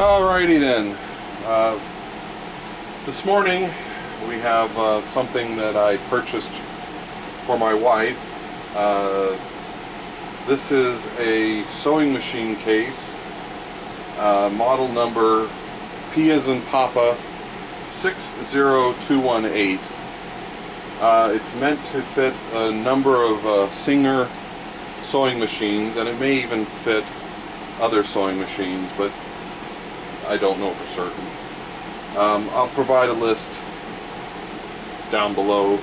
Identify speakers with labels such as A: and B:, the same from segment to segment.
A: Alrighty then. This morning we have something that I purchased for my wife. This is a sewing machine case, model number P as in Papa 60218. It's meant to fit a number of Singer sewing machines, and it may even fit other sewing machines, but I don't know for certain. I'll provide a list down below,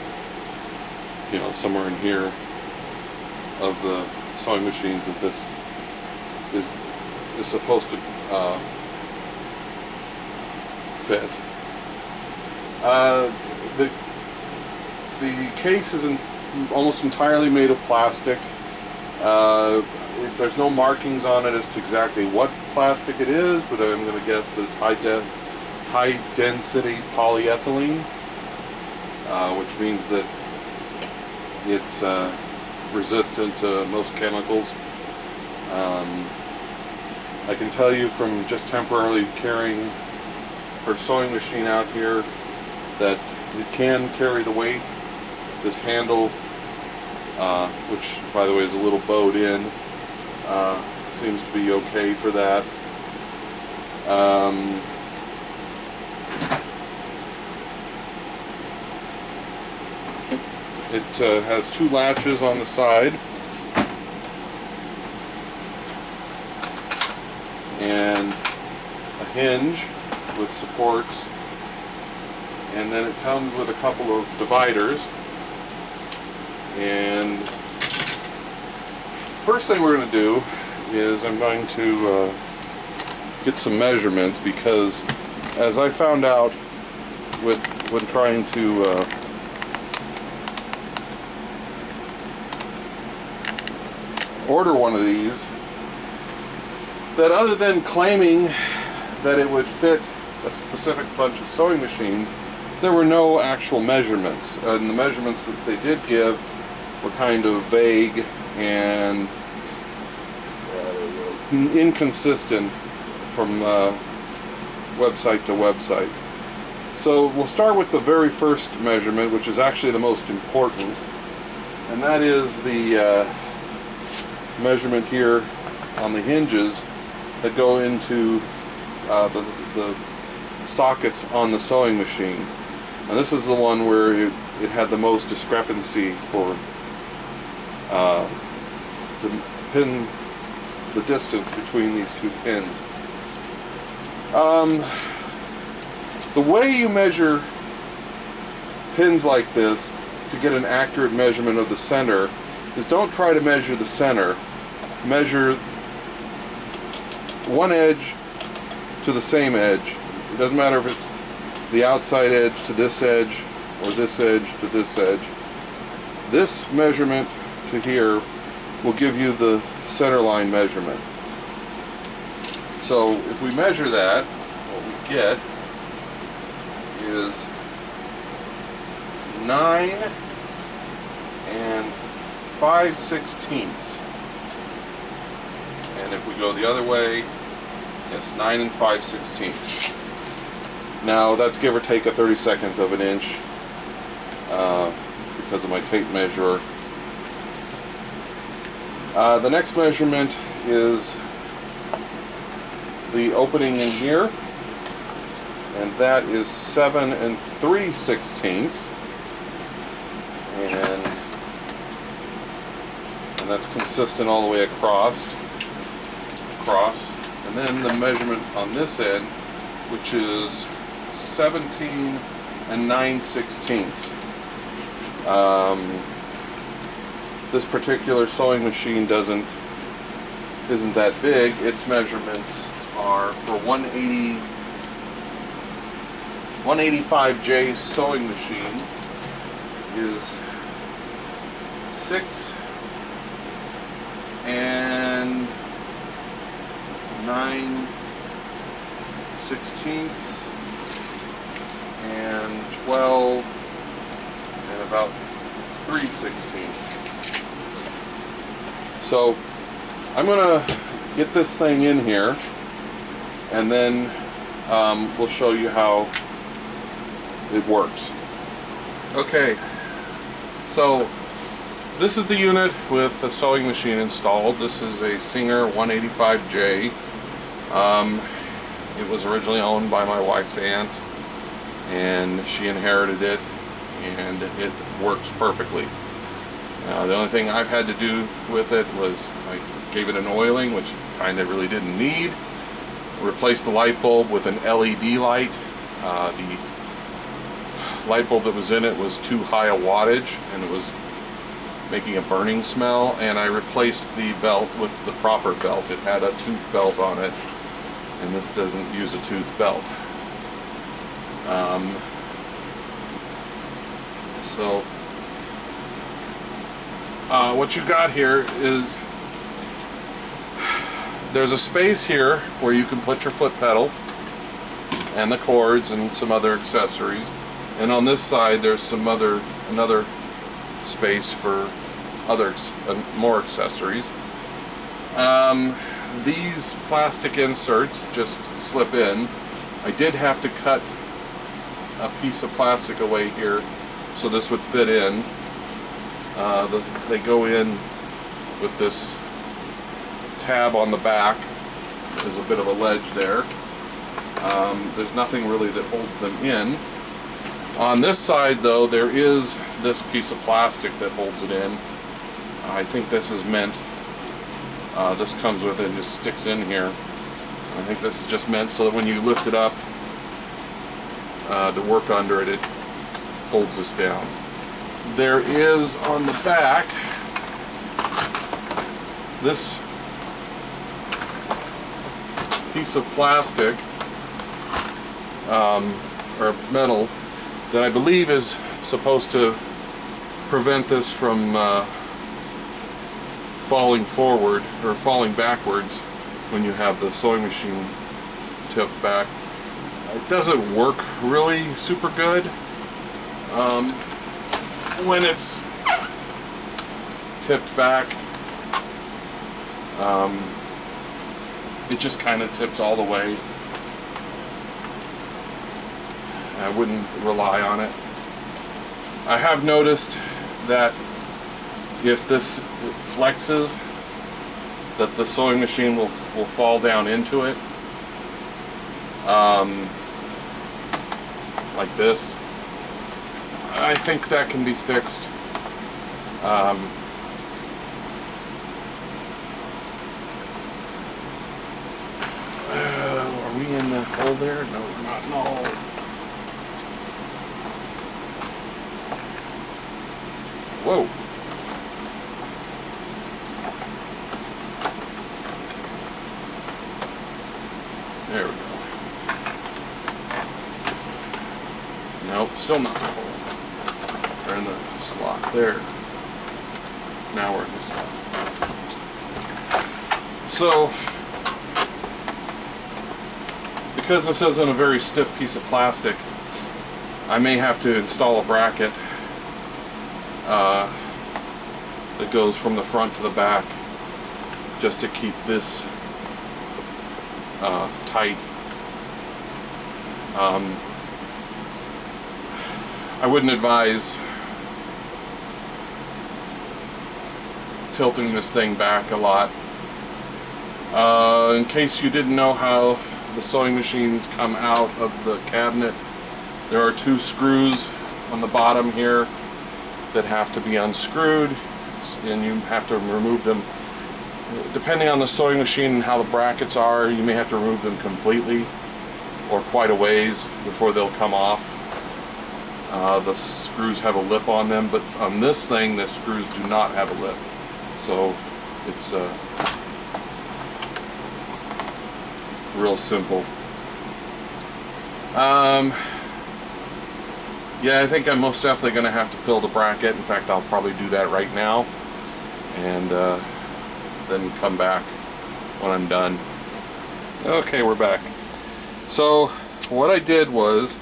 A: somewhere in here, of the sewing machines that this is supposed to fit. The case is almost entirely made of plastic. There's no markings on it as to exactly what plastic it is, but I'm going to guess that it's high density polyethylene, which means that it's resistant to most chemicals. I can tell you from just temporarily carrying her sewing machine out here that it can carry the weight. This handle, which by the way is a little bowed in, seems to be okay for that. It has two latches on the side and a hinge with supports, and then it comes with a couple of dividers. And first thing we're going to do is I'm going to get some measurements, because as I found out when trying to order one of these, that other than claiming that it would fit a specific bunch of sewing machines, there were no actual measurements, and the measurements that they did give were kind of vague and inconsistent from website to website. So we'll start with the very first measurement, which is actually the most important, and that is the measurement here on the hinges that go into the sockets on the sewing machine. And this is the one where it had the most discrepancy for to pin the distance between these two pins. The way you measure pins like this to get an accurate measurement of the center is, don't try to measure the center. Measure one edge to the same edge. It doesn't matter if it's the outside edge to this edge or this edge to this edge. This measurement to here will give you the center line measurement. So if we measure that, what we get is 9 5/16. And if we go the other way, yes, 9 5/16. Now that's give or take a 32nd of an inch because of my tape measurer. The next measurement is the opening in here, and that is 7 3/16, and that's consistent all the way across. And then the measurement on this end, which is 17 9/16. This particular sewing machine isn't that big. Its measurements are for 185J sewing machine is 6 9/16 and 12 and about 3/16. So I'm going to get this thing in here and then we'll show you how it works. Okay, so this is the unit with the sewing machine installed. This is a Singer 185J. It was originally owned by my wife's aunt, and she inherited it, and it works perfectly. The only thing I've had to do with it was I gave it an oiling, which kind of really didn't need. Replaced the light bulb with an LED light. The light bulb that was in it was too high a wattage, and it was making a burning smell, and I replaced the belt with the proper belt. It had a tooth belt on it, and this doesn't use a tooth belt. So what you got here is there's a space here where you can put your foot pedal and the cords and some other accessories, and on this side there's some another space for more accessories. These plastic inserts just slip in. I did have to cut a piece of plastic away here so this would fit in. They go in with this tab on the back. There's a bit of a ledge there. There's nothing really that holds them in. On this side though, there is this piece of plastic that holds it in. I think this is meant, this comes with it and just sticks in here. I think this is just meant so that when you lift it up to work under it, it holds this down. There is on the back this piece of plastic or metal that I believe is supposed to prevent this from falling forward or falling backwards when you have the sewing machine tipped back. It doesn't work really super good when it's tipped back. It just kind of tips all the way. I wouldn't rely on it. I have noticed that if this flexes, that the sewing machine will fall down into it, like this. I think that can be fixed. Are we in the hole there? No, we're not in the hole. Whoa. There we go. Nope, still not in the hole. We're in the slot there. Now we're in the slot. So, because this isn't a very stiff piece of plastic, I may have to install a bracket that goes from the front to the back just to keep this tight. I wouldn't advise tilting this thing back a lot. In case you didn't know how the sewing machines come out of the cabinet, there are two screws on the bottom here that have to be unscrewed, and you have to remove them. Depending on the sewing machine and how the brackets are, you may have to remove them completely or quite a ways before they'll come off. The screws have a lip on them, but on this thing the screws do not have a lip, so it's real simple. Yeah, I think I'm most definitely going to have to build a bracket. In fact, I'll probably do that right now, and then come back when I'm done. Okay, we're back. So what I did was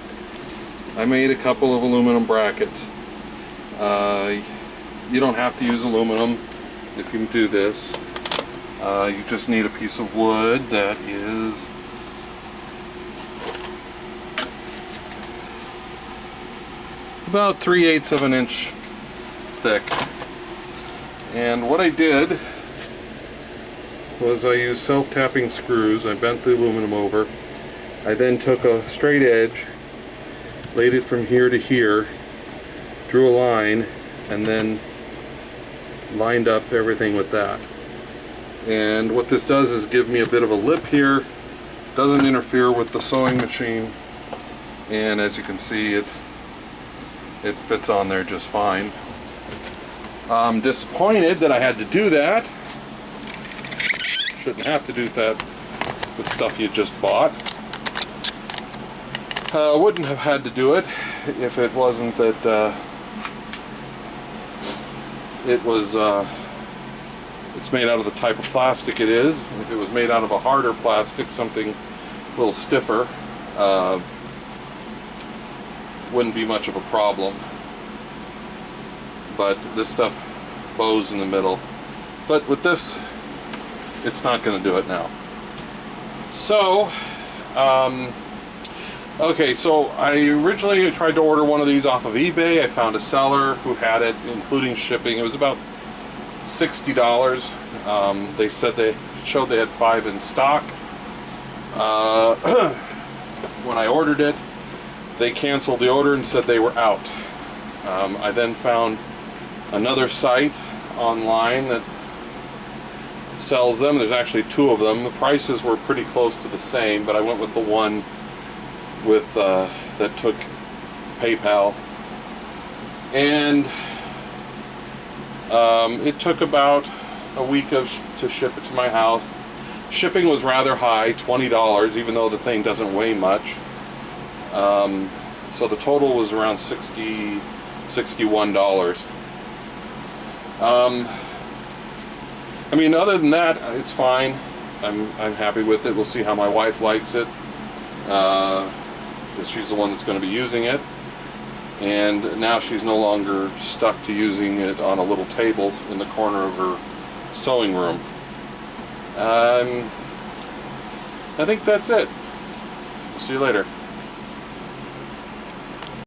A: I made a couple of aluminum brackets. You don't have to use aluminum if you do this. You just need a piece of wood that is about 3/8 of an inch thick. And what I did was I used self-tapping screws. I bent the aluminum over. I then took a straight edge, laid it from here to here, drew a line, and then lined up everything with that. And what this does is give me a bit of a lip here. Doesn't interfere with the sewing machine, and as you can see, it fits on there just fine. I'm disappointed that I had to do that. Shouldn't have to do that with stuff you just bought. Wouldn't have had to do it if it wasn't that it's made out of the type of plastic it is. If it was made out of a harder plastic, something a little stiffer, wouldn't be much of a problem. But this stuff bows in the middle. But with this, it's not going to do it now. So, okay, so I originally tried to order one of these off of eBay. I found a seller who had it, including shipping. It was about $60. They said they showed they had 5 in stock. When I ordered it, they canceled the order and said they were out. I then found another site online that sells them. There's actually 2 of them. The prices were pretty close to the same, but I went with the one with that took PayPal, and it took about a week to ship it to my house. Shipping was rather high, $20, even though the thing doesn't weigh much. So the total was around $61. I mean, other than that, it's fine. I'm happy with it. We'll see how my wife likes it, because she's the one that's going to be using it. And now she's no longer stuck to using it on a little table in the corner of her sewing room. I think that's it. See you later.